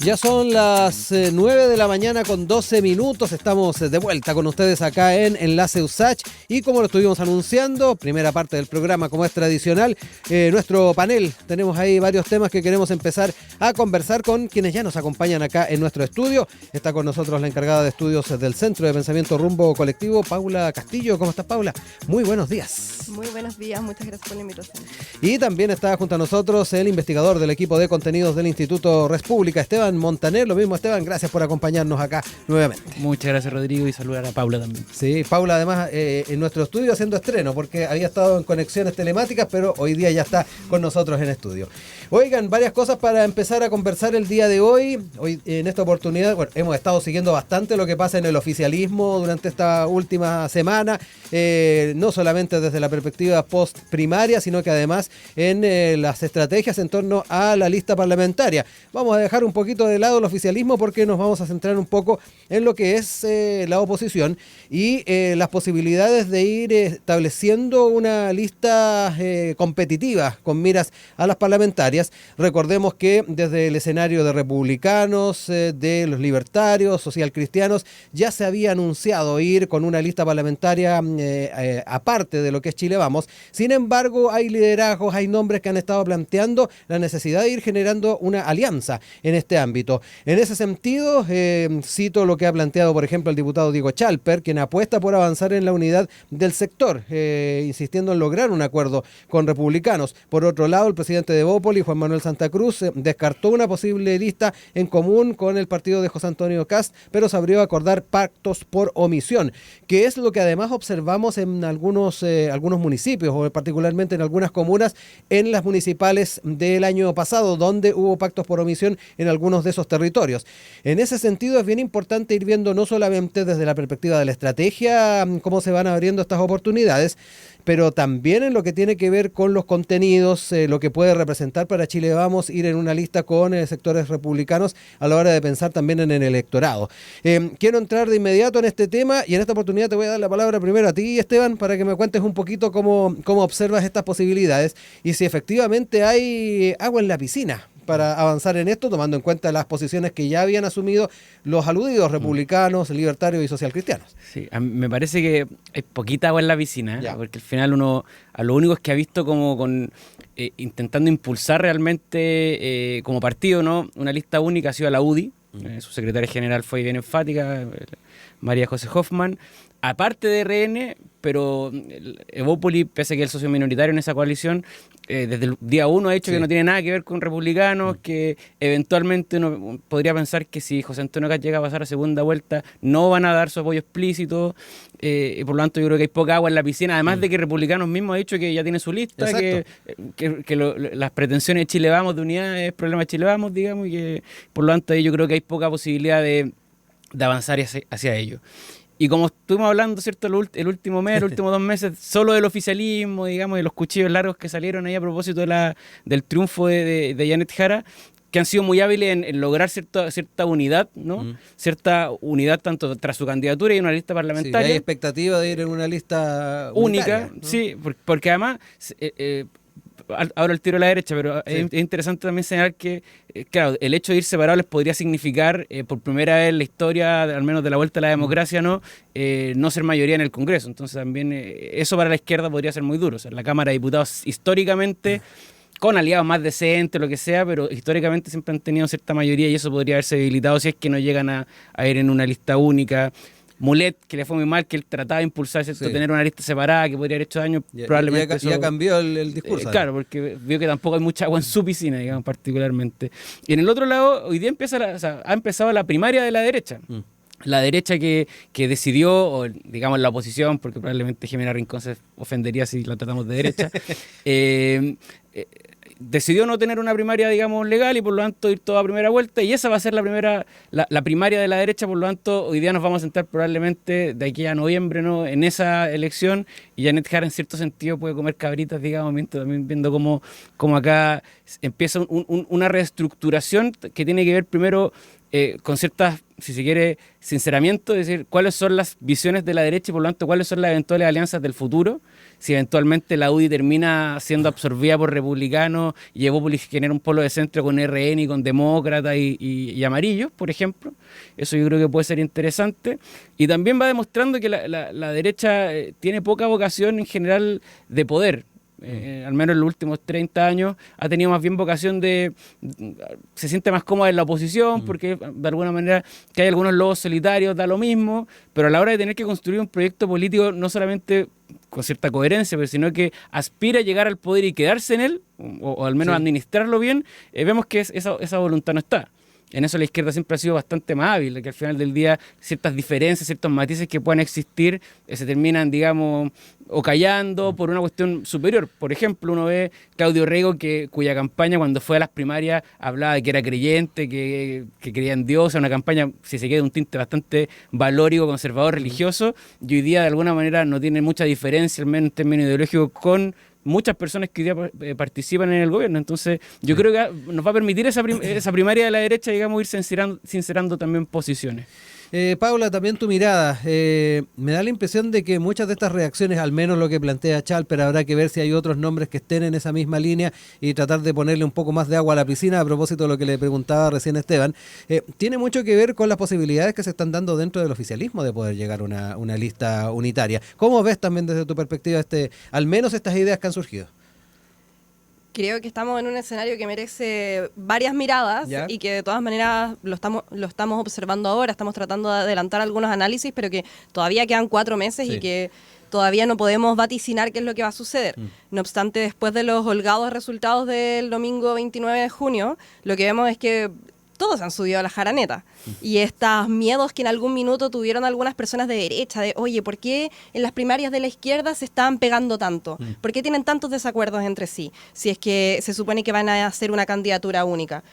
Ya son las 9 de la mañana con 12 minutos. Estamos de vuelta con ustedes acá en Enlace USACH. Y como lo estuvimos anunciando, primera parte del programa, como es tradicional, nuestro panel. Tenemos ahí varios temas que queremos empezar a conversar con quienes ya nos acompañan acá en nuestro estudio. Está con nosotros la encargada de estudios del Centro de Pensamiento Rumbo Colectivo, Paula Castillo. ¿Cómo estás, Paula? Muy buenos días. Muy buenos días, muchas gracias por la invitación. Y también está junto a nosotros el investigador del equipo de contenidos del Instituto Res Pública, Esteban Montaner. Lo mismo, Esteban, gracias por acompañarnos acá nuevamente. Muchas gracias, Rodrigo, y saludar a Paula también. Sí, Paula además en nuestro estudio haciendo estreno, porque había estado en conexiones telemáticas, pero hoy día ya está con nosotros en estudio. Oigan, varias cosas para empezar a conversar el día de hoy. Hoy en esta oportunidad, bueno, hemos estado siguiendo bastante lo que pasa en el oficialismo durante esta última semana, no solamente desde la perspectiva post primaria, sino que además en las estrategias en torno a la lista parlamentaria. Vamos a dejar un poquito de lado el oficialismo porque nos vamos a centrar un poco en lo que es la oposición y las posibilidades de ir estableciendo una lista competitiva con miras a las parlamentarias. Recordemos que desde el escenario de republicanos, de los libertarios, socialcristianos, ya se había anunciado ir con una lista parlamentaria aparte de lo que es Chile Vamos. Sin embargo, hay liderazgos, hay nombres que han estado planteando la necesidad de ir generando una alianza en este ámbito. En ese sentido, cito lo que ha planteado, por ejemplo, el diputado Diego Chalper, quien apuesta por avanzar en la unidad del sector, insistiendo en lograr un acuerdo con republicanos. Por otro lado, el presidente de Evópolis, Juan Manuel Santa Cruz, descartó una posible lista en común con el partido de José Antonio Kast, pero se abrió a acordar pactos por omisión, que es lo que además observamos en algunos municipios, o particularmente en algunas comunas, en las municipales del año pasado, donde hubo pactos por omisión en algunos de esos territorios. En ese sentido es bien importante ir viendo no solamente desde la perspectiva de la estrategia cómo se van abriendo estas oportunidades, pero también en lo que tiene que ver con los contenidos, lo que puede representar para Chile Vamos ir en una lista con sectores republicanos a la hora de pensar también en el electorado. Quiero entrar de inmediato en este tema y en esta oportunidad te voy a dar la palabra primero a ti, Esteban, para que me cuentes un poquito cómo observas estas posibilidades y si efectivamente hay agua en la piscina para avanzar en esto, tomando en cuenta las posiciones que ya habían asumido los aludidos republicanos, libertarios y socialcristianos. Sí, me parece que hay poquita agua en la piscina, porque al final uno a lo único es que ha visto como intentando impulsar realmente como partido, ¿no? Una lista única ha sido la UDI, su secretaria general fue bien enfática, María José Hoffman, aparte de RN, pero Evópolis, pese a que es el socio minoritario en esa coalición, desde el día 1 ha dicho que no tiene nada que ver con republicanos, que eventualmente uno podría pensar que si José Antonio Kast llega a pasar a segunda vuelta, no van a dar su apoyo explícito, y por lo tanto yo creo que hay poca agua en la piscina, además de que republicanos mismos ha dicho que ya tiene su lista, que las pretensiones de Chile Vamos de unidad es problema de Chile Vamos, digamos, y que por lo tanto yo creo que hay poca posibilidad de avanzar hacia ello. Y como estuvimos hablando, ¿cierto?, el último mes, los últimos 2 meses, solo del oficialismo, digamos, de los cuchillos largos que salieron ahí a propósito del triunfo de Janet Jara, que han sido muy hábiles en lograr cierta unidad, ¿no? Cierta unidad tanto tras su candidatura y una lista parlamentaria. Sí, hay expectativa de ir en una lista única, ¿no? Sí, porque además... ahora el tiro a la derecha, pero es interesante también señalar que, claro, el hecho de ir separables podría significar, por primera vez en la historia, al menos de la vuelta a la democracia, no ser mayoría en el Congreso. Entonces también eso para la izquierda podría ser muy duro. O sea, la Cámara de Diputados históricamente, con aliados más decentes, lo que sea, pero históricamente siempre han tenido cierta mayoría y eso podría haberse debilitado si es que no llegan a ir en una lista única. Mulet, que le fue muy mal, que él trataba de impulsar, tener una lista separada que podría haber hecho daño, probablemente ya cambió el discurso. Claro, porque vio que tampoco hay mucha agua en su piscina, digamos, particularmente. Y en el otro lado, hoy día ha empezado la primaria de la derecha. La derecha que decidió, o digamos la oposición, porque probablemente Jimena Rincón se ofendería si la tratamos de derecha, decidió no tener una primaria, digamos, legal y por lo tanto ir toda a primera vuelta, y esa va a ser la primaria de la derecha. Por lo tanto, hoy día nos vamos a sentar probablemente de aquí a noviembre, ¿no?, en esa elección, y Janet Jara en cierto sentido puede comer cabritas, digamos, también viendo cómo acá empieza una reestructuración que tiene que ver primero con ciertas si se quiere, sinceramiento, es decir, cuáles son las visiones de la derecha y por lo tanto cuáles son las eventuales alianzas del futuro, si eventualmente la UDI termina siendo absorbida por republicanos y Evópolis genera un polo de centro con RN y con demócratas y amarillos, por ejemplo. Eso yo creo que puede ser interesante. Y también va demostrando que la derecha tiene poca vocación en general de poder. Al menos en los últimos 30 años ha tenido más bien vocación se siente más cómoda en la oposición porque de alguna manera que hay algunos lobos solitarios da lo mismo, pero a la hora de tener que construir un proyecto político no solamente con cierta coherencia, pero sino que aspira a llegar al poder y quedarse en él o al menos administrarlo bien, vemos que esa voluntad no está. En eso la izquierda siempre ha sido bastante más hábil, que al final del día ciertas diferencias, ciertos matices que puedan existir se terminan, digamos, o callando por una cuestión superior. Por ejemplo, uno ve Claudio Rego, cuya campaña cuando fue a las primarias hablaba de que era creyente, que creía en Dios, una campaña, si se queda, un tinte bastante valórico, conservador, religioso, y hoy día de alguna manera no tiene mucha diferencia, al menos en términos ideológicos, con muchas personas que hoy día participan en el gobierno. Entonces yo creo que nos va a permitir esa primaria de la derecha, digamos, ir sincerando también posiciones. Paula, también tu mirada. Me da la impresión de que muchas de estas reacciones, al menos lo que plantea Chalper, habrá que ver si hay otros nombres que estén en esa misma línea y tratar de ponerle un poco más de agua a la piscina, a propósito de lo que le preguntaba recién Esteban. Tiene mucho que ver con las posibilidades que se están dando dentro del oficialismo de poder llegar a una lista unitaria. ¿Cómo ves también desde tu perspectiva al menos estas ideas que han surgido? Creo que estamos en un escenario que merece varias miradas y que de todas maneras lo estamos observando ahora, estamos tratando de adelantar algunos análisis, pero que todavía quedan 4 meses y que todavía no podemos vaticinar qué es lo que va a suceder. No obstante, después de los holgados resultados del domingo 29 de junio, lo que vemos es que todos han subido a la jaraneta. Y estos miedos que en algún minuto tuvieron algunas personas de derecha, de, oye, ¿por qué en las primarias de la izquierda se están pegando tanto? ¿Por qué tienen tantos desacuerdos entre sí? Si es que se supone que van a hacer una candidatura única.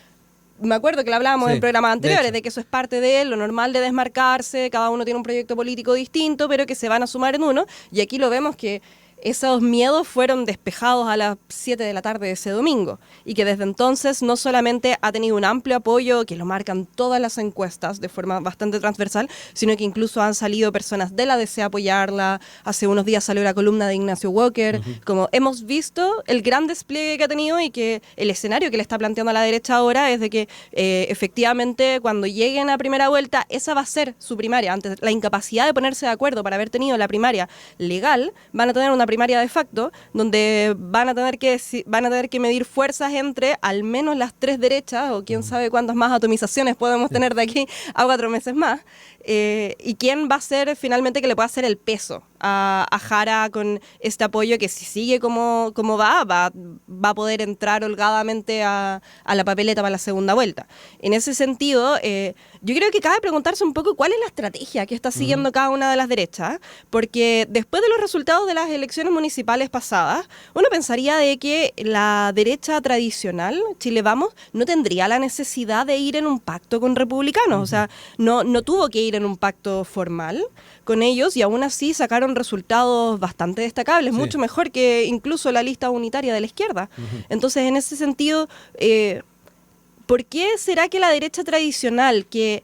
Me acuerdo que lo hablábamos en programas anteriores, de que eso es parte de lo normal de desmarcarse, cada uno tiene un proyecto político distinto, pero que se van a sumar en uno. Y aquí lo vemos que esos miedos fueron despejados a las 7 de la tarde de ese domingo y que desde entonces no solamente ha tenido un amplio apoyo, que lo marcan todas las encuestas de forma bastante transversal, sino que incluso han salido personas de la DC a apoyarla. Hace unos días salió la columna de Ignacio Walker. Como hemos visto el gran despliegue que ha tenido y que el escenario que le está planteando a la derecha ahora es de que efectivamente cuando lleguen a primera vuelta esa va a ser su primaria. Ante la incapacidad de ponerse de acuerdo para haber tenido la primaria legal, van a tener una primaria de facto, donde van a tener que medir fuerzas entre al menos las 3 derechas, o quién sabe cuántas más atomizaciones podemos tener de aquí a 4 meses más, y quién va a ser finalmente que le pueda hacer el peso a Jara con este apoyo que si sigue como va a poder entrar holgadamente a la papeleta para la segunda vuelta. En ese sentido, yo creo que cabe preguntarse un poco cuál es la estrategia que está siguiendo cada una de las derechas, porque después de los resultados de las elecciones municipales pasadas, uno pensaría de que la derecha tradicional, Chile Vamos, no tendría la necesidad de ir en un pacto con republicanos, o sea, no tuvo que ir en un pacto formal con ellos y aún así sacaron resultados bastante destacables, mucho mejor que incluso la lista unitaria de la izquierda. Entonces, en ese sentido, ¿por qué será que la derecha tradicional, que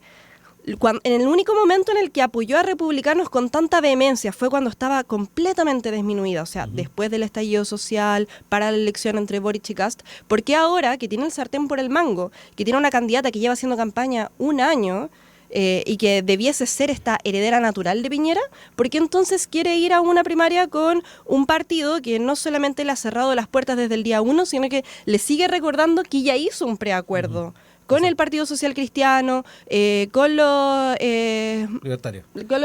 en el único momento en el que apoyó a republicanos con tanta vehemencia fue cuando estaba completamente disminuida, o sea, después del estallido social, para la elección entre Boric y Kast, ¿por qué ahora que tiene el sartén por el mango, que tiene una candidata que lleva haciendo campaña 1 año, y que debiese ser esta heredera natural de Piñera, ¿por qué entonces quiere ir a una primaria con un partido que no solamente le ha cerrado las puertas desde el día 1, sino que le sigue recordando que ya hizo un preacuerdo con el Partido Social Cristiano, con los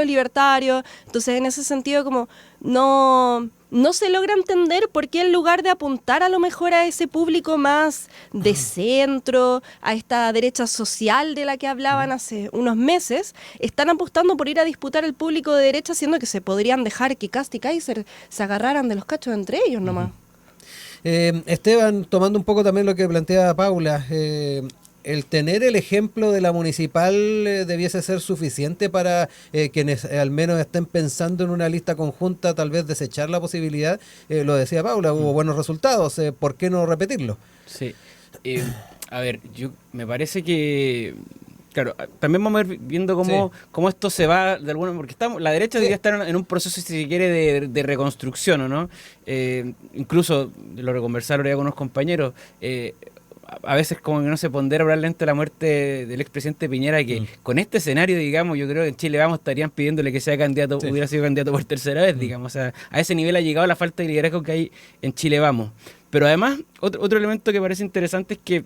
libertarios? Entonces, en ese sentido, como no se logra entender por qué en lugar de apuntar a lo mejor a ese público más de centro, a esta derecha social de la que hablaban hace unos meses, están apostando por ir a disputar el público de derecha, siendo que se podrían dejar que Kast y Kaiser se agarraran de los cachos entre ellos nomás. Esteban, tomando un poco también lo que plantea Paula, el tener el ejemplo de la municipal debiese ser suficiente para quienes al menos estén pensando en una lista conjunta, tal vez desechar la posibilidad. Lo decía Paula, hubo buenos resultados, ¿por qué no repetirlo? Sí, a ver, me parece que Claro, también vamos a ir viendo cómo esto se va de alguna, porque la derecha debería estar en un proceso, si se quiere, de reconstrucción, ¿o no? Incluso, lo conversaron ya con unos compañeros, a veces como que no se pondera probablemente la muerte del expresidente Piñera, que con este escenario, digamos, yo creo que en Chile Vamos estarían pidiéndole que sea candidato, hubiera sido candidato por tercera vez, digamos. O sea, a ese nivel ha llegado la falta de liderazgo que hay en Chile Vamos. Pero además, otro elemento que parece interesante es que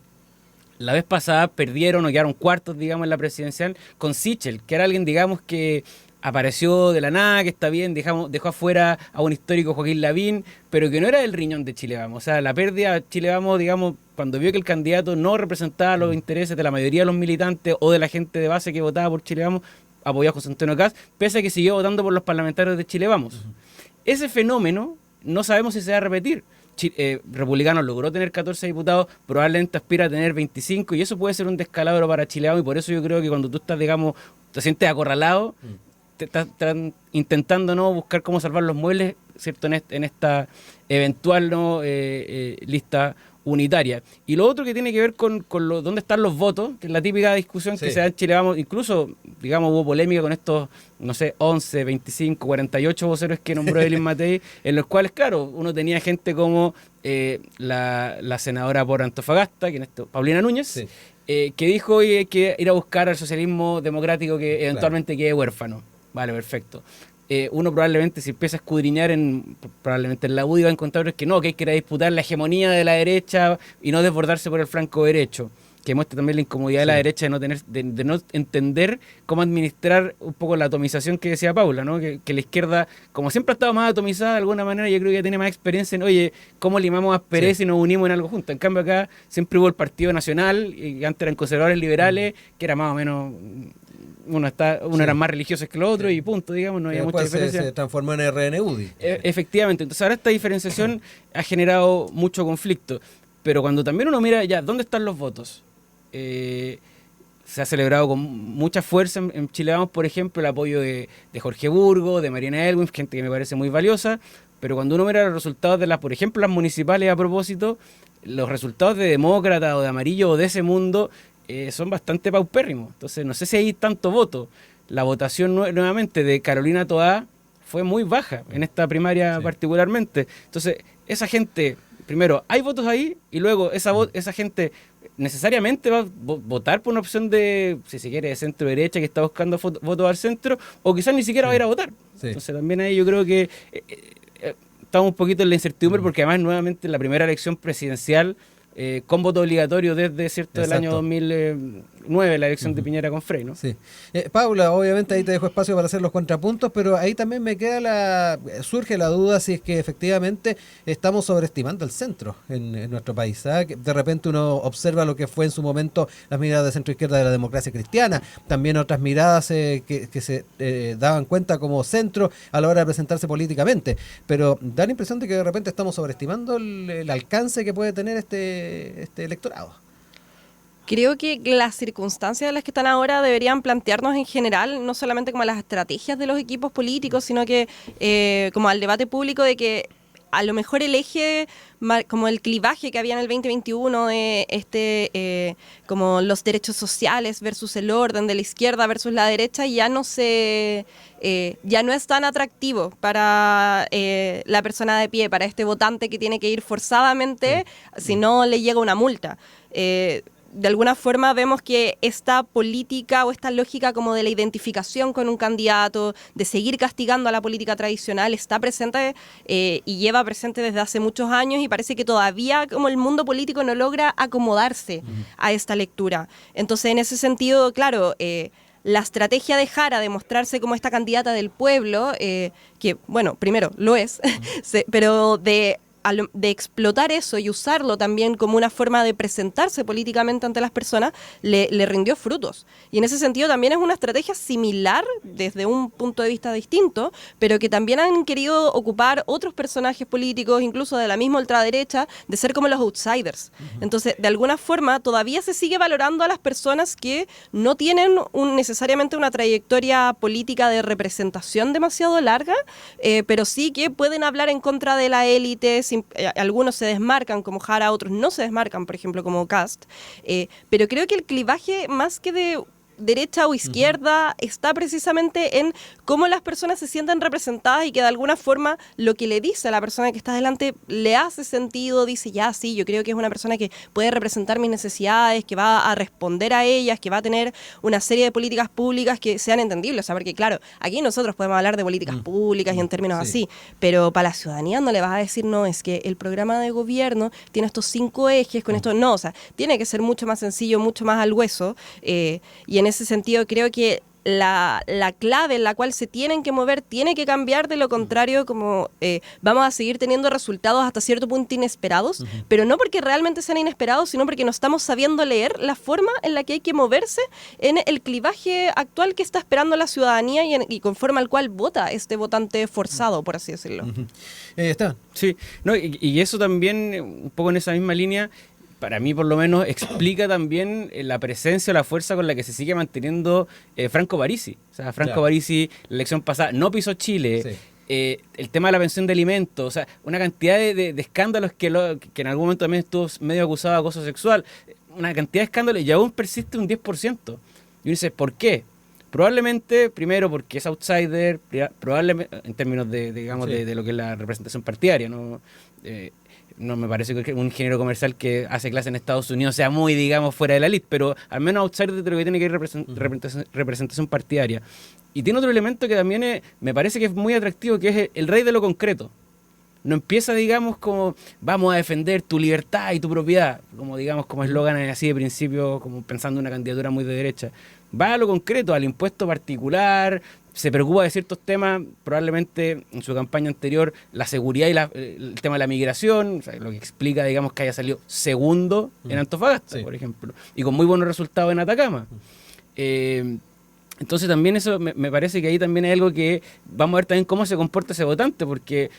la vez pasada perdieron o quedaron cuartos, digamos, en la presidencial con Sichel, que era alguien, digamos, que apareció de la nada, que está bien, dejó afuera a un histórico Joaquín Lavín, pero que no era del riñón de Chile Vamos. O sea, la pérdida de Chile Vamos, digamos, cuando vio que el candidato no representaba los intereses de la mayoría de los militantes o de la gente de base que votaba por Chile Vamos, apoyado a José Antonio Kast, pese a que siguió votando por los parlamentarios de Chile Vamos. Ese fenómeno no sabemos si se va a repetir. Republicano logró tener 14 diputados, probablemente aspira a tener 25, y eso puede ser un descalabro para Chile Vamos, y por eso yo creo que cuando tú estás, digamos, te sientes acorralado, te estás intentando no buscar cómo salvar los muebles, ¿cierto? En esta eventual lista unitaria. Y lo otro que tiene que ver con dónde están los votos, que es la típica discusión que se da en Chile Vamos, incluso, digamos, hubo polémica con estos, no sé, 11, 25, 48 voceros que nombró Elin Matei, en los cuales, claro, uno tenía gente como la senadora por Antofagasta, Paulina Núñez, que dijo hoy hay que ir a buscar al socialismo democrático que eventualmente quede huérfano. Vale, perfecto. Uno probablemente, si empieza a escudriñar probablemente en la UDI, va a encontrar que hay que ir a disputar la hegemonía de la derecha y no desbordarse por el flanco derecho, que muestra también la incomodidad de la derecha de no entender cómo administrar un poco la atomización que decía Paula, ¿no? Que la izquierda, como siempre ha estado más atomizada de alguna manera, yo creo que ya tiene más experiencia en, oye, cómo limamos asperezas y nos unimos en algo juntos. En cambio acá siempre hubo el Partido Nacional, y antes eran conservadores liberales, que era más o menos... Uno era más religioso que el otro y punto, digamos, no había mucha diferencia. Se transformó en RN-UDI. Efectivamente, entonces ahora esta diferenciación ha generado mucho conflicto, pero cuando también uno mira ya dónde están los votos, se ha celebrado con mucha fuerza en Chile Vamos, por ejemplo, el apoyo de Jorge Burgos, de Mariana Elwin, gente que me parece muy valiosa, pero cuando uno mira los resultados de por ejemplo, las municipales a propósito, los resultados de Demócrata o de Amarillo o de ese mundo son bastante paupérrimos. Entonces no sé si hay tanto voto. La votación nuevamente de Carolina Toá fue muy baja en esta primaria particularmente. Entonces esa gente, primero, hay votos ahí y luego esa gente necesariamente va a votar por una opción de, si se quiere, de centro-derecha que está buscando votos al centro, o quizás ni siquiera va a ir a votar. Entonces también ahí yo creo que estamos un poquito en la incertidumbre porque además nuevamente la primera elección presidencial con voto obligatorio desde el año 2009, la elección de Piñera con Frey, ¿no? Sí. Paula, obviamente ahí te dejo espacio para hacer los contrapuntos, pero ahí también me queda surge la duda si es que efectivamente estamos sobreestimando el centro en nuestro país. Que de repente uno observa lo que fue en su momento las miradas de centro izquierda de la democracia cristiana, también otras miradas que se daban cuenta como centro a la hora de presentarse políticamente, pero da la impresión de que de repente estamos sobreestimando el alcance que puede tener este electorado. Creo que las circunstancias en las que están ahora deberían plantearnos en general, no solamente como las estrategias de los equipos políticos, sino que como al debate público de que a lo mejor el eje, como el clivaje que había en el 2021 de como los derechos sociales versus el orden de la izquierda versus la derecha, ya no es tan atractivo para la persona de pie, para este votante que tiene que ir forzadamente, si no le llega una multa. De alguna forma vemos que esta política o esta lógica como de la identificación con un candidato, de seguir castigando a la política tradicional, está presente y lleva presente desde hace muchos años, y parece que todavía como el mundo político no logra acomodarse a esta lectura. Entonces, en ese sentido, claro, la estrategia de Jara de mostrarse como esta candidata del pueblo, que, bueno, primero lo es, pero de explotar eso y usarlo también como una forma de presentarse políticamente ante las personas, le rindió frutos. Y en ese sentido también es una estrategia similar desde un punto de vista distinto, pero que también han querido ocupar otros personajes políticos, incluso de la misma ultraderecha, de ser como los outsiders. Entonces, de alguna forma, todavía se sigue valorando a las personas que no tienen necesariamente una trayectoria política de representación demasiado larga, pero sí que pueden hablar en contra de la élite. Algunos se desmarcan como Jara, otros no se desmarcan, por ejemplo, como Kast. Pero creo que el clivaje, más que de derecha o izquierda, está precisamente en cómo las personas se sienten representadas y que de alguna forma lo que le dice a la persona que está delante le hace sentido, dice, ya, sí, yo creo que es una persona que puede representar mis necesidades, que va a responder a ellas, que va a tener una serie de políticas públicas que sean entendibles. O sea, porque claro, aquí nosotros podemos hablar de políticas públicas y en términos así, pero para la ciudadanía no le vas a decir, no, es que el programa de gobierno tiene estos 5 ejes, con esto, no, o sea, tiene que ser mucho más sencillo, mucho más al hueso, y en ese sentido creo que la clave en la cual se tienen que mover tiene que cambiar, de lo contrario como vamos a seguir teniendo resultados hasta cierto punto inesperados, pero no porque realmente sean inesperados, sino porque no estamos sabiendo leer la forma en la que hay que moverse en el clivaje actual que está esperando la ciudadanía y conforme al cual vota este votante forzado, por así decirlo. Está. Sí, no, y eso también, un poco en esa misma línea, para mí por lo menos explica también la presencia o la fuerza con la que se sigue manteniendo Franco Parisi. O sea, Franco Parisi, la elección pasada, no pisó Chile. Sí. El tema de la pensión de alimentos, o sea, una cantidad de escándalos que en algún momento también estuvo medio acusado de acoso sexual, una cantidad de escándalos y aún persiste un 10%. Y uno dice, ¿por qué? Probablemente, primero, porque es outsider, probablemente en términos de lo que es la representación partidaria, ¿no? No me parece que un ingeniero comercial que hace clase en Estados Unidos sea muy, digamos, fuera de la elite, pero al menos outsider de lo que tiene que ir representación partidaria. Y tiene otro elemento que también me parece que es muy atractivo, que es el rey de lo concreto. No empieza, digamos, como vamos a defender tu libertad y tu propiedad, como digamos, como eslogan así de principio, como pensando en una candidatura muy de derecha. Va a lo concreto, al impuesto particular, se preocupa de ciertos temas, probablemente en su campaña anterior, la seguridad y el tema de la migración, o sea, lo que explica, digamos, que haya salido segundo en Antofagasta, por ejemplo, y con muy buenos resultados en Atacama. Entonces también eso me parece que ahí también hay algo que vamos a ver también cómo se comporta ese votante, porque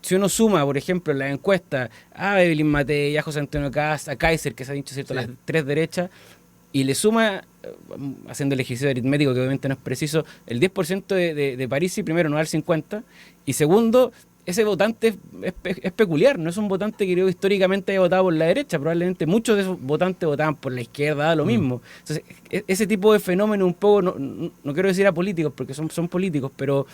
si uno suma, por ejemplo, en la encuesta a Evelyn Matei, a José Antonio Kast, a Kaiser, que se ha dicho, ¿cierto?, las tres derechas, y le suma, haciendo el ejercicio aritmético que obviamente no es preciso, el 10% de Parisi, primero no da el 50%, y segundo, ese votante es peculiar, no es un votante que creo históricamente haya votado por la derecha, probablemente muchos de esos votantes votaban por la izquierda, da lo mismo. Entonces, ese tipo de fenómeno un poco, no quiero decir a políticos, porque son políticos, pero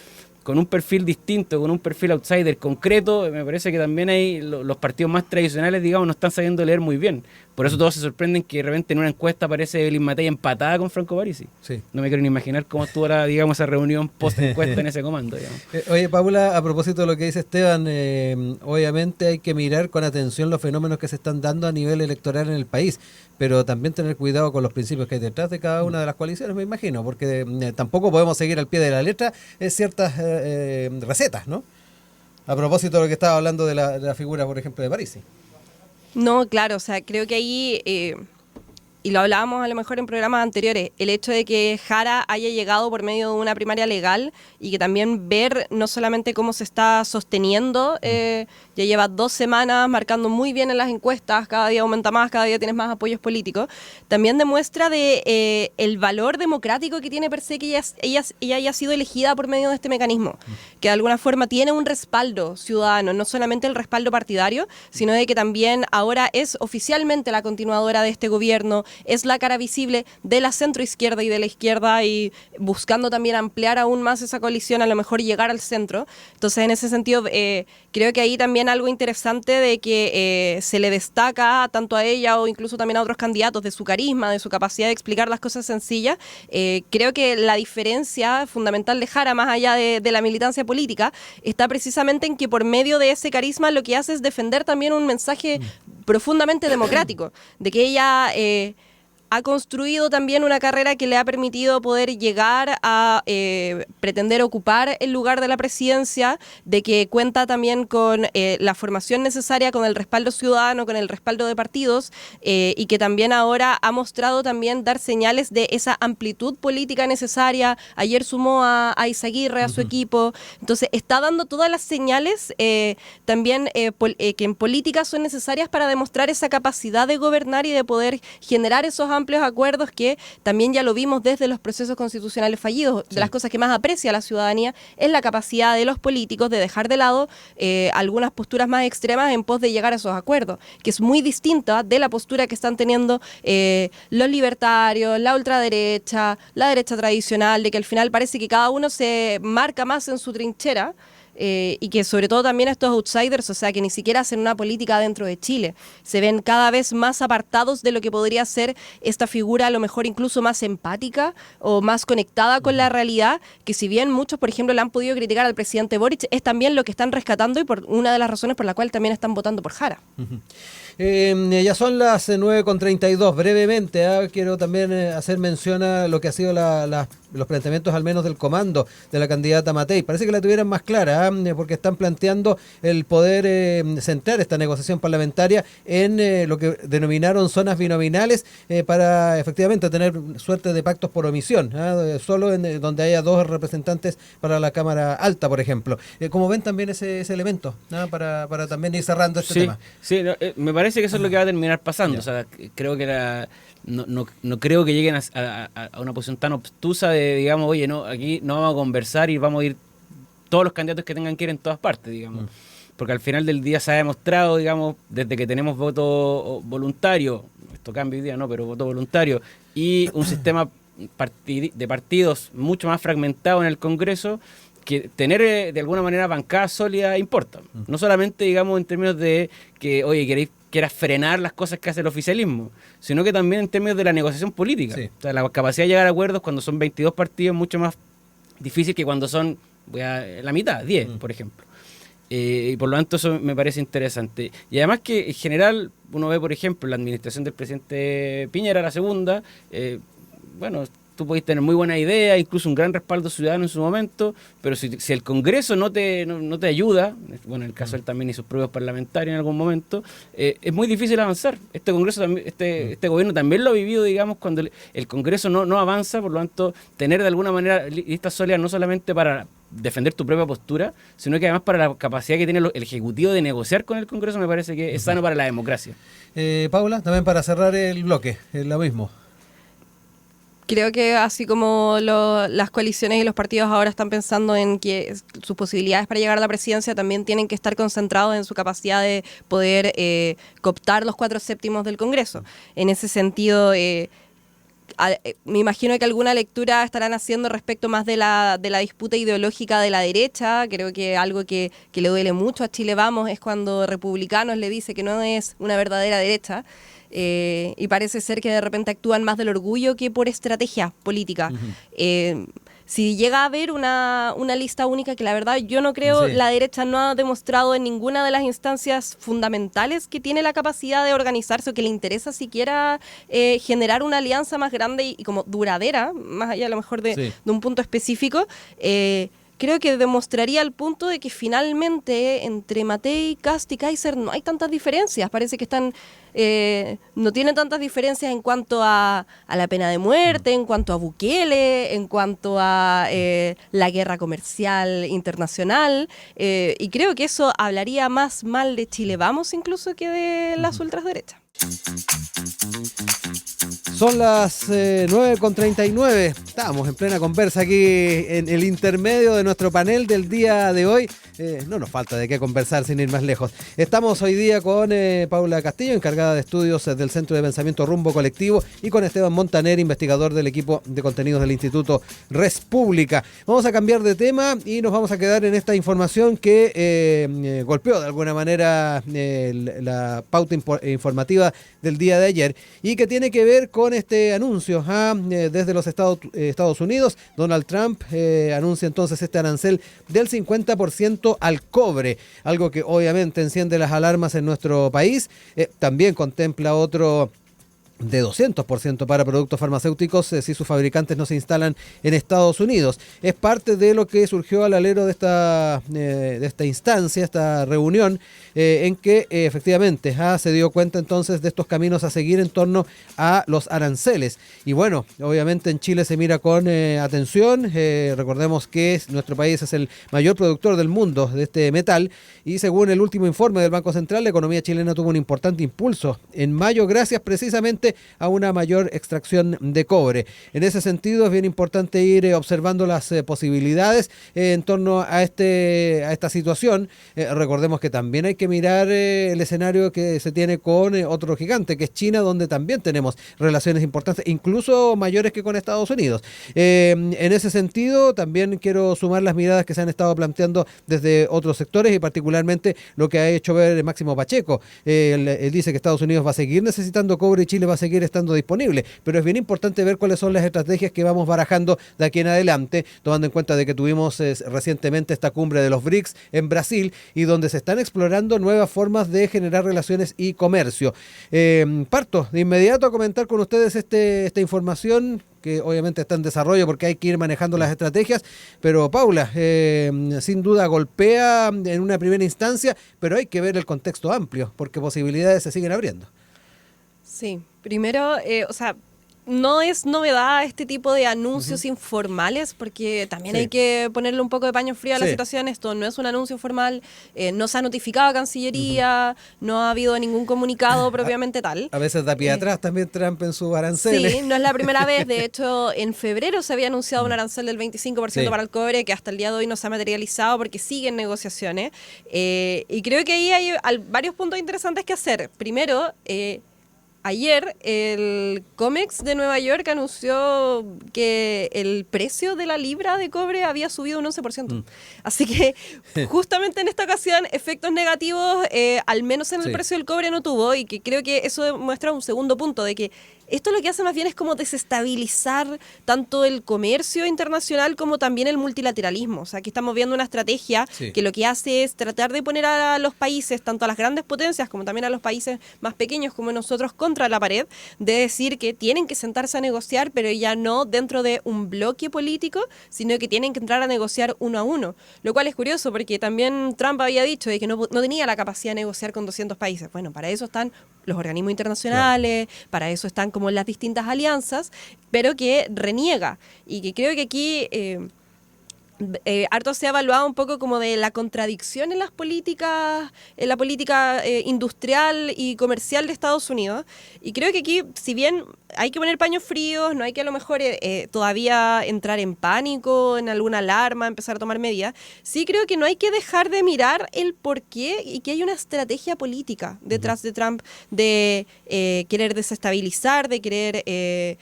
con un perfil distinto, con un perfil outsider concreto, me parece que también hay los partidos más tradicionales, digamos, no están sabiendo leer muy bien. Por eso todos se sorprenden que de repente en una encuesta aparece Evelyn Matei empatada con Franco Parisi. Sí. No me quiero ni imaginar cómo estuvo esa reunión post-encuesta en ese comando. Oye, Paula, a propósito de lo que dice Esteban, obviamente hay que mirar con atención los fenómenos que se están dando a nivel electoral en el país, pero también tener cuidado con los principios que hay detrás de cada una de las coaliciones, me imagino, porque tampoco podemos seguir al pie de la letra ciertas recetas, ¿no? A propósito de lo que estaba hablando de la figura, por ejemplo, de Parisi. No, claro, o sea, creo que ahí, y lo hablábamos a lo mejor en programas anteriores, el hecho de que Jara haya llegado por medio de una primaria legal y que también ver no solamente cómo se está sosteniendo, ya lleva 2 semanas marcando muy bien en las encuestas, cada día aumenta más, cada día tienes más apoyos políticos, también demuestra el valor democrático que tiene per se que ella haya sido elegida por medio de este mecanismo, que de alguna forma tiene un respaldo ciudadano, no solamente el respaldo partidario, sino de que también ahora es oficialmente la continuadora de este gobierno, es la cara visible de la centroizquierda y de la izquierda y buscando también ampliar aún más esa coalición, a lo mejor llegar al centro. Entonces, en ese sentido, creo que ahí también algo interesante de que se le destaca tanto a ella o incluso también a otros candidatos de su carisma, de su capacidad de explicar las cosas sencillas. Creo que la diferencia fundamental de Jara, más allá de la militancia política, está precisamente en que por medio de ese carisma lo que hace es defender también un mensaje profundamente democrático, de que ella ha construido también una carrera que le ha permitido poder llegar a pretender ocupar el lugar de la presidencia, de que cuenta también con la formación necesaria, con el respaldo ciudadano, con el respaldo de partidos, y que también ahora ha mostrado también dar señales de esa amplitud política necesaria. Ayer sumó a Izaguirre a su equipo, entonces está dando todas las señales también que en política son necesarias para demostrar esa capacidad de gobernar y de poder generar esos amplios acuerdos que también ya lo vimos desde los procesos constitucionales fallidos. De las cosas que más aprecia la ciudadanía es la capacidad de los políticos de dejar de lado algunas posturas más extremas en pos de llegar a esos acuerdos, que es muy distinta de la postura que están teniendo los libertarios, la ultraderecha, la derecha tradicional, de que al final parece que cada uno se marca más en su trinchera. Y que sobre todo también estos outsiders, o sea, que ni siquiera hacen una política dentro de Chile, se ven cada vez más apartados de lo que podría ser esta figura, a lo mejor incluso más empática o más conectada con la realidad, que si bien muchos, por ejemplo, le han podido criticar al presidente Boric, es también lo que están rescatando y por una de las razones por la cual también están votando por Jara. Ya son las 9:32. Brevemente, quiero también hacer mención a lo que ha sido los planteamientos al menos del comando de la candidata Matei. Parece que la tuvieran más clara, porque están planteando el poder centrar esta negociación parlamentaria en lo que denominaron zonas binominales para efectivamente tener suerte de pactos por omisión, solo en donde haya 2 representantes para la Cámara Alta, por ejemplo. ¿Cómo ven también ese elemento para también ir cerrando este tema? Sí, me parece que eso es lo que va a terminar pasando. O sea, creo que no creo que lleguen a una posición tan obtusa de, digamos, oye, no, aquí no vamos a conversar y vamos a ir todos los candidatos que tengan que ir en todas partes, digamos. Porque al final del día se ha demostrado, digamos, desde que tenemos voto voluntario, esto cambia hoy día, no, pero voto voluntario, y un sistema de partidos mucho más fragmentado en el Congreso, que tener de alguna manera bancada sólida importa. No solamente, digamos, en términos de que, oye, quieras frenar las cosas que hace el oficialismo, sino que también en términos de la negociación política. Sí. O sea, la capacidad de llegar a acuerdos cuando son 22 partidos es mucho más difícil que cuando son la mitad, 10, por ejemplo. Y por lo tanto eso me parece interesante. Y además que en general uno ve, por ejemplo, la administración del presidente Piñera, la segunda, bueno, tú podés tener muy buena idea, incluso un gran respaldo ciudadano en su momento, pero si el Congreso no te ayuda, bueno, en el caso él también y sus propios parlamentarios en algún momento, es muy difícil avanzar. Este Congreso, este gobierno también lo ha vivido, digamos, cuando el Congreso no avanza, por lo tanto, tener de alguna manera listas sólidas no solamente para defender tu propia postura, sino que además para la capacidad que tiene el Ejecutivo de negociar con el Congreso, me parece que es sano para la democracia. Paula, también para cerrar el bloque, lo mismo. Creo que así como las coaliciones y los partidos ahora están pensando en que sus posibilidades para llegar a la presidencia también tienen que estar concentrados en su capacidad de poder cooptar los 4/7 del Congreso. En ese sentido, me imagino que alguna lectura estarán haciendo respecto más de la disputa ideológica de la derecha. Creo que algo que le duele mucho a Chile Vamos es cuando Republicanos le dice que no es una verdadera derecha. Y parece ser que de repente actúan más del orgullo que por estrategia política. Si llega a haber una lista única, que la verdad yo no creo, la derecha no ha demostrado en ninguna de las instancias fundamentales que tiene la capacidad de organizarse o que le interesa siquiera generar una alianza más grande y como duradera, más allá a lo mejor de un punto específico. Creo que demostraría el punto de que finalmente entre Matei, Kast y Kaiser no hay tantas diferencias. Parece que no tienen tantas diferencias en cuanto a la pena de muerte, en cuanto a Bukele, en cuanto a la guerra comercial internacional. Y creo que eso hablaría más mal de Chile Vamos incluso que de las ultraderechas. Son las 9:39. Estamos en plena conversa aquí en el intermedio de nuestro panel del día de hoy. No nos falta de qué conversar sin ir más lejos. Estamos hoy día con Paula Castillo, encargada de estudios del Centro de Pensamiento Rumbo Colectivo, y con Esteban Montaner, investigador del equipo de contenidos del Instituto Res Pública. Vamos a cambiar de tema y nos vamos a quedar en esta información que golpeó de alguna manera la pauta informativa del día de ayer y que tiene que ver con este anuncio desde los Estados Unidos. Donald Trump anuncia entonces este arancel del 50% al cobre, algo que obviamente enciende las alarmas en nuestro país. También contempla otro de 200% para productos farmacéuticos si sus fabricantes no se instalan en Estados Unidos. Es parte de lo que surgió al alero de esta instancia, esta reunión, en que efectivamente se dio cuenta entonces de estos caminos a seguir en torno a los aranceles. Y bueno, obviamente en Chile se mira con atención. Recordemos que nuestro país es el mayor productor del mundo de este metal, y según el último informe del Banco Central, la economía chilena tuvo un importante impulso en mayo gracias precisamente frente a una mayor extracción de cobre. En ese sentido, es bien importante ir observando las posibilidades en torno a esta situación. Recordemos que también hay que mirar el escenario que se tiene con otro gigante, que es China, donde también tenemos relaciones importantes, incluso mayores que con Estados Unidos. En ese sentido, también quiero sumar las miradas que se han estado planteando desde otros sectores y particularmente lo que ha hecho ver Máximo Pacheco. Él dice que Estados Unidos va a seguir necesitando cobre y Chile va a seguir estando disponible, pero es bien importante ver cuáles son las estrategias que vamos barajando de aquí en adelante, tomando en cuenta de que tuvimos recientemente esta cumbre de los BRICS en Brasil y donde se están explorando nuevas formas de generar relaciones y comercio. Parto de inmediato a comentar con ustedes esta información que obviamente está en desarrollo porque hay que ir manejando las estrategias, pero Paula, sin duda golpea en una primera instancia, pero hay que ver el contexto amplio porque posibilidades se siguen abriendo. Sí, primero, no es novedad este tipo de anuncios informales, porque también hay que ponerle un poco de paño frío a la situación. Esto no es un anuncio formal, no se ha notificado a Cancillería, no ha habido ningún comunicado propiamente tal. A veces da pie atrás también Trump en sus aranceles. Sí, no es la primera vez. De hecho, en febrero se había anunciado un arancel del 25% para el cobre, que hasta el día de hoy no se ha materializado porque siguen negociaciones. Y creo que ahí hay varios puntos interesantes que hacer. Primero, ayer el COMEX de Nueva York anunció que el precio de la libra de cobre había subido un 11%. Así que justamente en esta ocasión efectos negativos, al menos en el precio del cobre no tuvo, y que creo que eso demuestra un segundo punto de que esto lo que hace más bien es como desestabilizar tanto el comercio internacional como también el multilateralismo. O sea, aquí estamos viendo una estrategia que lo que hace es tratar de poner a los países, tanto a las grandes potencias como también a los países más pequeños como nosotros, contra la pared, de decir que tienen que sentarse a negociar, pero ya no dentro de un bloque político, sino que tienen que entrar a negociar uno a uno. Lo cual es curioso porque también Trump había dicho de que no tenía la capacidad de negociar con 200 países. Bueno, para eso están los organismos internacionales, para eso están como las distintas alianzas, pero que reniega. Y que creo que aquí harto se ha evaluado un poco como de la contradicción en las políticas, en la política industrial y comercial de Estados Unidos. Y creo que aquí, si bien hay que poner paños fríos, no hay que a lo mejor todavía entrar en pánico, en alguna alarma, empezar a tomar medidas, sí creo que no hay que dejar de mirar el porqué y que hay una estrategia política detrás de Trump de querer desestabilizar, de querer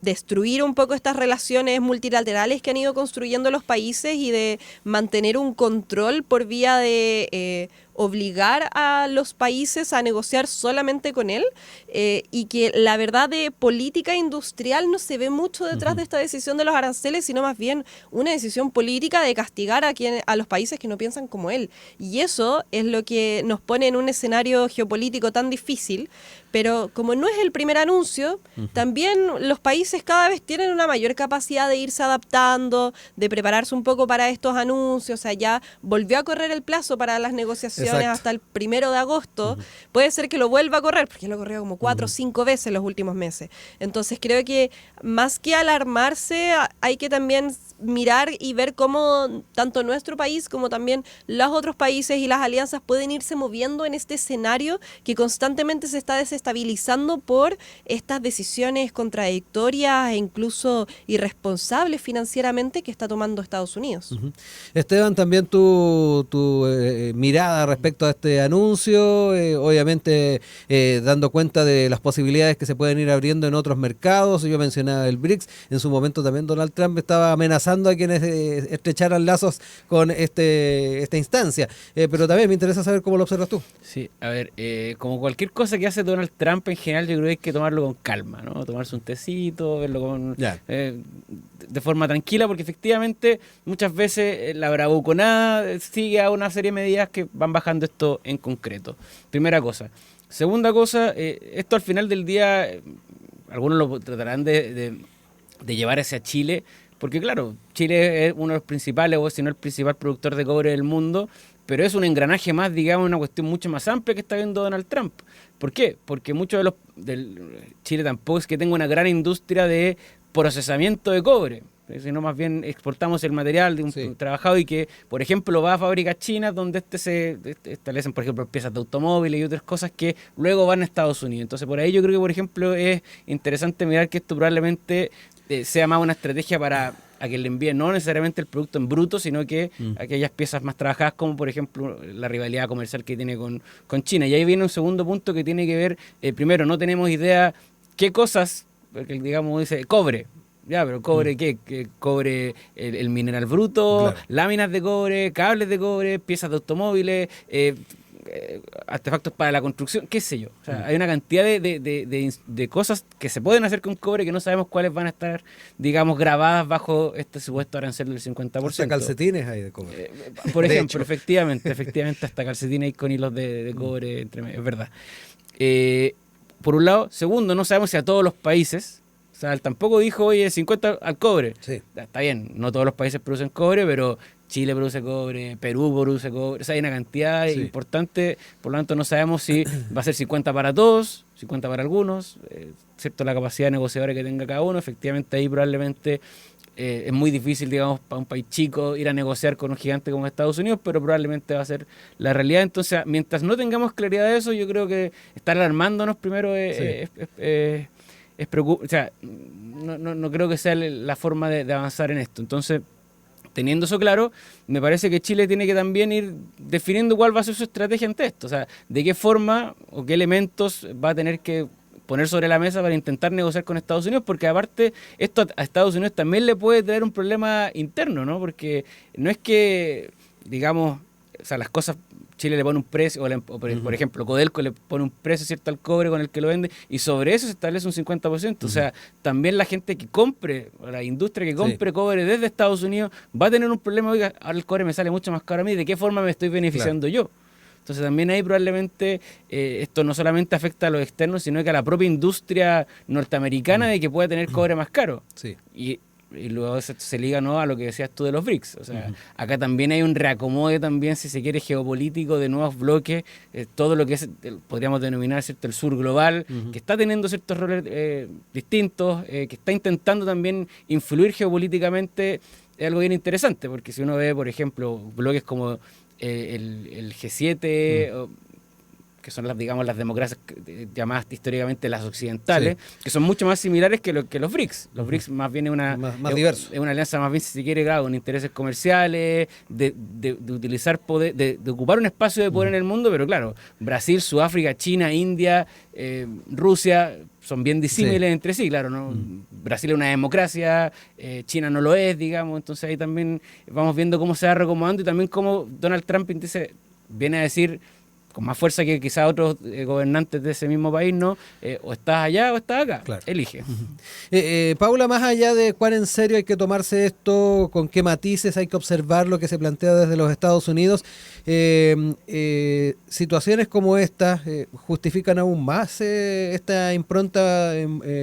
destruir un poco estas relaciones multilaterales que han ido construyendo los países y de mantener un control por vía de obligar a los países a negociar solamente con él, y que la verdad de política industrial no se ve mucho detrás de esta decisión de los aranceles, sino más bien una decisión política de castigar a los países que no piensan como él. Y eso es lo que nos pone en un escenario geopolítico tan difícil. Pero como no es el primer anuncio, también los países cada vez tienen una mayor capacidad de irse adaptando, de prepararse un poco para estos anuncios. O sea, ya volvió a correr el plazo para las negociaciones hasta el 1 de agosto. Puede ser que lo vuelva a correr, porque lo corrió como 4 o 5 veces en los últimos meses. Entonces creo que más que alarmarse, hay que también mirar y ver cómo tanto nuestro país como también los otros países y las alianzas pueden irse moviendo en este escenario que constantemente se está desestabilizando por estas decisiones contradictorias e incluso irresponsables financieramente que está tomando Estados Unidos. Esteban, también tu mirada respecto a este anuncio, obviamente dando cuenta de las posibilidades que se pueden ir abriendo en otros mercados. Yo mencionaba el BRICS, en su momento también Donald Trump estaba amenazando a quienes estrecharan lazos con esta instancia, pero también me interesa saber cómo lo observas tú. Sí, a ver, como cualquier cosa que hace Donald Trump en general, yo creo que hay que tomarlo con calma, ¿no? Tomarse un tecito, verlo de forma tranquila, porque efectivamente muchas veces la bravuconada sigue a una serie de medidas que van bajando esto en concreto. Primera cosa. Segunda cosa, esto al final del día, algunos lo tratarán de llevar hacia Chile, porque claro, Chile es uno de los principales, o si no el principal productor de cobre del mundo, pero es un engranaje más, digamos, una cuestión mucho más amplia que está viendo Donald Trump. ¿Por qué? Porque muchos de Chile tampoco es que tenga una gran industria de procesamiento de cobre. sino más bien exportamos el material de un trabajado y que, por ejemplo, va a fábricas chinas donde se establecen, por ejemplo, piezas de automóviles y otras cosas que luego van a Estados Unidos. Entonces, por ahí yo creo que, por ejemplo, es interesante mirar que esto probablemente sea más una estrategia para a que le envíen no necesariamente el producto en bruto, sino que aquellas piezas más trabajadas, como por ejemplo la rivalidad comercial que tiene con China. Y ahí viene un segundo punto que tiene que ver, primero, no tenemos idea qué cosas, porque digamos dice cobre. Ya, pero cobre, ¿qué? Cobre, el mineral bruto, claro, láminas de cobre, cables de cobre, piezas de automóviles, artefactos para la construcción, qué sé yo. O sea, hay una cantidad de cosas que se pueden hacer con cobre que no sabemos cuáles van a estar, digamos, grabadas bajo este supuesto arancel del 50%. Hasta calcetines hay de cobre. Por ejemplo, efectivamente, hasta calcetines hay con hilos de cobre entre medio, es verdad. Por un lado. Segundo, no sabemos si a todos los países. O sea, él tampoco dijo, oye, 50 al cobre. Sí. Está bien, no todos los países producen cobre, pero Chile produce cobre, Perú produce cobre. O sea, hay una cantidad importante, por lo tanto no sabemos si va a ser 50 para todos, 50 para algunos, excepto la capacidad negociadora que tenga cada uno. Efectivamente, ahí probablemente es muy difícil, digamos, para un país chico ir a negociar con un gigante como Estados Unidos, pero probablemente va a ser la realidad. Entonces, mientras no tengamos claridad de eso, yo creo que estar alarmándonos primero o sea, no creo que sea la forma de avanzar en esto. Entonces, teniendo eso claro, me parece que Chile tiene que también ir definiendo cuál va a ser su estrategia ante esto. O sea, de qué forma o qué elementos va a tener que poner sobre la mesa para intentar negociar con Estados Unidos, porque aparte esto a Estados Unidos también le puede traer un problema interno, ¿no? Porque no es que, digamos, o sea, las cosas, Chile le pone un precio, por ejemplo, Codelco le pone un precio cierto al cobre con el que lo vende, y sobre eso se establece un 50%. O sea, también la gente que compre, la industria que compre cobre desde Estados Unidos, va a tener un problema. Oiga, ahora el cobre me sale mucho más caro a mí, ¿de qué forma me estoy beneficiando yo? Entonces también ahí probablemente esto no solamente afecta a los externos, sino que a la propia industria norteamericana de que pueda tener cobre más caro. Sí. Y luego se liga, ¿no?, a lo que decías tú de los BRICS. O sea, acá también hay un reacomode también, si se quiere, geopolítico de nuevos bloques, todo lo que es, podríamos denominar, ¿cierto?, el sur global, que está teniendo ciertos roles distintos, que está intentando también influir geopolíticamente. Es algo bien interesante, porque si uno ve, por ejemplo, bloques como el G7, que son las democracias llamadas históricamente las occidentales, que son mucho más similares que los BRICS. Los BRICS más bien es una alianza más bien, si se quiere, con intereses comerciales, de utilizar poder, de ocupar un espacio de poder en el mundo, pero claro, Brasil, Sudáfrica, China, India, Rusia son bien disímiles entre sí, claro, ¿no? Brasil es una democracia, China no lo es, digamos. Entonces ahí también vamos viendo cómo se va recomendando y también cómo Donald Trump viene a decir con más fuerza que quizás otros gobernantes de ese mismo país, ¿no? O estás allá o estás acá. Claro. Elige. Paula, más allá de cuán en serio hay que tomarse esto, con qué matices hay que observar lo que se plantea desde los Estados Unidos, situaciones como estas justifican aún más esta impronta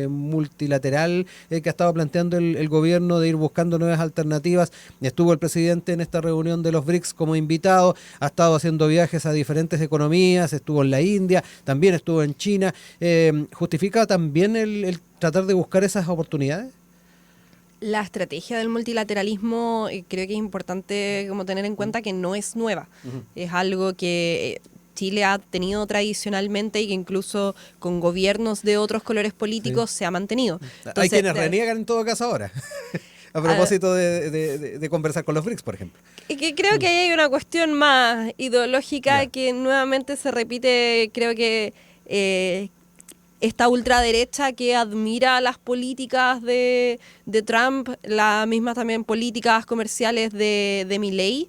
multilateral que ha estado planteando el gobierno de ir buscando nuevas alternativas. Estuvo el presidente en esta reunión de los BRICS como invitado, ha estado haciendo viajes a diferentes economías, estuvo en la India, también estuvo en China. ¿Justifica también el tratar de buscar esas oportunidades? La estrategia del multilateralismo creo que es importante como tener en cuenta que no es nueva. Es algo que Chile ha tenido tradicionalmente y que incluso con gobiernos de otros colores políticos se ha mantenido. Entonces, hay quienes reniegan en todo caso ahora. A propósito de conversar con los BRICS, por ejemplo. Y que creo que ahí hay una cuestión más ideológica que nuevamente se repite, creo que esta ultraderecha que admira las políticas de Trump, las mismas también políticas comerciales de Milei,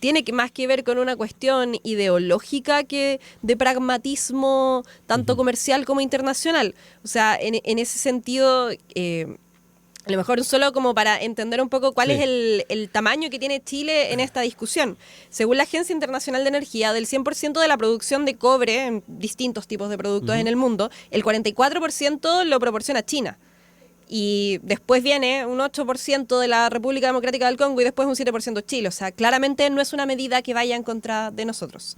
tiene más que ver con una cuestión ideológica que de pragmatismo tanto comercial como internacional. O sea, en ese sentido, a lo mejor solo como para entender un poco cuál es el tamaño que tiene Chile en esta discusión. Según la Agencia Internacional de Energía, del 100% de la producción de cobre en distintos tipos de productos en el mundo, el 44% lo proporciona China. y después viene un 8% de la República Democrática del Congo y después un 7% Chile. O sea, claramente no es una medida que vaya en contra de nosotros.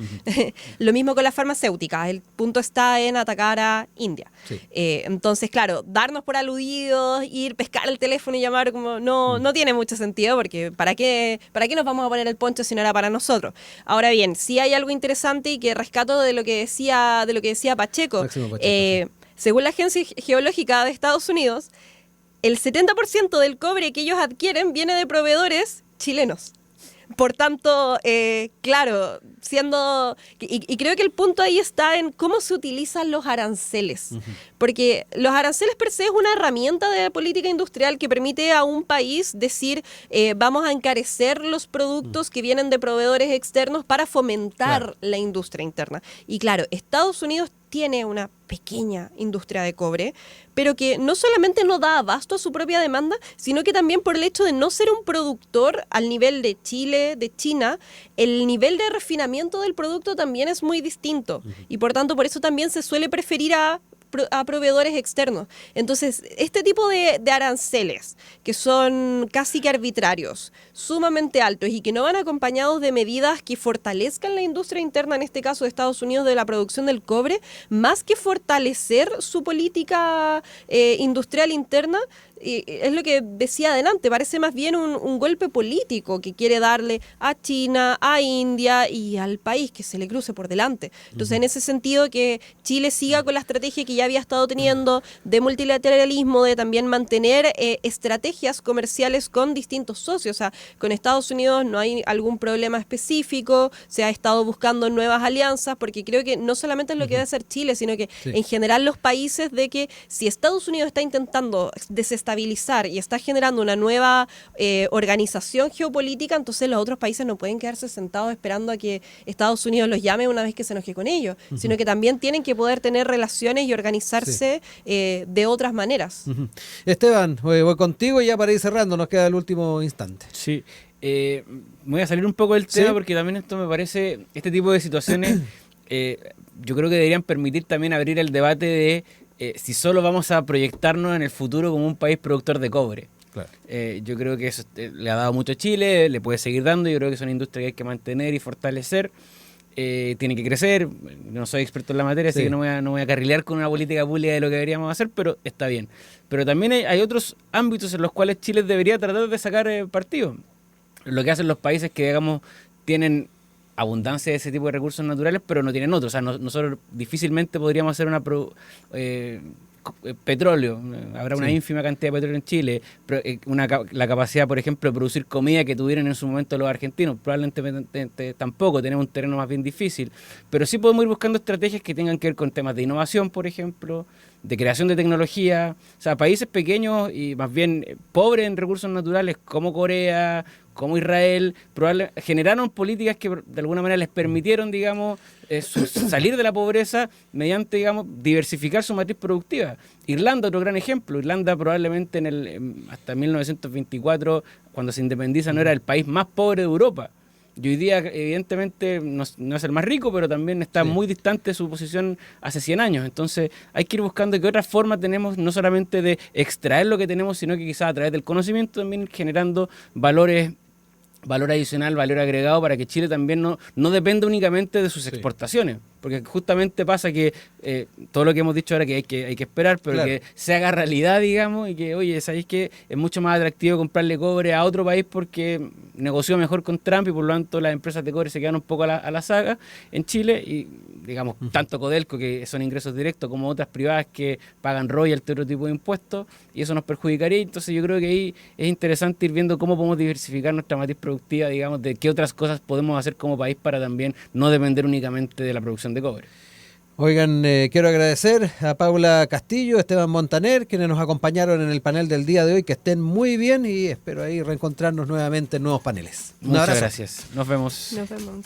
Lo mismo con las farmacéuticas. El punto está en atacar a India. Sí. Entonces, claro, darnos por aludidos, ir, pescar el teléfono y llamar, como no tiene mucho sentido, porque ¿para qué nos vamos a poner el poncho si no era para nosotros? Ahora bien, sí hay algo interesante y que rescato de lo que decía Pacheco. Según la Agencia Geológica de Estados Unidos, el 70% del cobre que ellos adquieren viene de proveedores chilenos. Por tanto, claro, y creo que el punto ahí está en cómo se utilizan los aranceles. Porque los aranceles per se es una herramienta de política industrial que permite a un país decir, vamos a encarecer los productos que vienen de proveedores externos para fomentar la industria interna. Y claro, Estados Unidos tiene una pequeña industria de cobre, pero que no solamente no da abasto a su propia demanda, sino que también por el hecho de no ser un productor al nivel de Chile, de China, el nivel de refinamiento del producto también es muy distinto. Y por tanto, por eso también se suele preferir a proveedores externos. Entonces, este tipo de aranceles, que son casi que arbitrarios, sumamente altos y que no van acompañados de medidas que fortalezcan la industria interna, en este caso de Estados Unidos, de la producción del cobre, más que fortalecer su política industrial interna, es lo que decía adelante, parece más bien un golpe político que quiere darle a China, a India y al país que se le cruce por delante. Entonces, en ese sentido, que Chile siga con la estrategia que ya había estado teniendo de multilateralismo, de también mantener estrategias comerciales con distintos socios. O sea, con Estados Unidos no hay algún problema específico, se ha estado buscando nuevas alianzas, porque creo que no solamente es lo que debe hacer Chile, sino que en general los países, de que si Estados Unidos está intentando desestabilizar y está generando una nueva organización geopolítica, entonces los otros países no pueden quedarse sentados esperando a que Estados Unidos los llame una vez que se enoje con ellos, sino que también tienen que poder tener relaciones y organizarse de otras maneras. Esteban, voy contigo ya para ir cerrando, nos queda el último instante. Sí, voy a salir un poco del tema porque también esto me parece, este tipo de situaciones, yo creo que deberían permitir también abrir el debate de si solo vamos a proyectarnos en el futuro como un país productor de cobre. Claro. Yo creo que eso le ha dado mucho a Chile, le puede seguir dando, yo creo que es una industria que hay que mantener y fortalecer, tiene que crecer, no soy experto en la materia, así que no voy a carrilear con una política pública de lo que deberíamos hacer, pero está bien. Pero también hay otros ámbitos en los cuales Chile debería tratar de sacar partido. Lo que hacen los países que, digamos, tienen abundancia de ese tipo de recursos naturales, pero no tienen otros. O sea, nosotros difícilmente podríamos hacer petróleo. Habrá una ínfima cantidad de petróleo en Chile, pero la capacidad, por ejemplo, de producir comida que tuvieron en su momento los argentinos, probablemente tampoco, tenemos un terreno más bien difícil, pero sí podemos ir buscando estrategias que tengan que ver con temas de innovación, por ejemplo, de creación de tecnología. O sea, países pequeños y más bien pobres en recursos naturales como Corea, como Israel, generaron políticas que de alguna manera les permitieron, digamos, salir de la pobreza mediante, digamos, diversificar su matriz productiva. Irlanda, otro gran ejemplo. Irlanda probablemente hasta 1924, cuando se independiza, no era el país más pobre de Europa. Y hoy día, evidentemente, no es el más rico, pero también está muy distante de su posición hace 100 años. Entonces, hay que ir buscando qué otras formas tenemos, no solamente de extraer lo que tenemos, sino que quizás a través del conocimiento también generando valor adicional, valor agregado, para que Chile también no dependa únicamente de sus exportaciones. Porque justamente pasa que todo lo que hemos dicho ahora que hay que esperar, pero que se haga realidad, digamos, y que, oye, sabéis que es mucho más atractivo comprarle cobre a otro país porque negoció mejor con Trump y por lo tanto las empresas de cobre se quedan un poco a la saga en Chile y, digamos, tanto Codelco, que son ingresos directos, como otras privadas que pagan royalty, otro tipo de impuestos, y eso nos perjudicaría. Entonces yo creo que ahí es interesante ir viendo cómo podemos diversificar nuestra matriz productiva, digamos, de qué otras cosas podemos hacer como país para también no depender únicamente de la producción de cobre. Oigan, quiero agradecer a Paula Castillo, Esteban Montaner, quienes nos acompañaron en el panel del día de hoy. Que estén muy bien y espero ahí reencontrarnos nuevamente en nuevos paneles. Muchas gracias. Nos vemos. Nos vemos.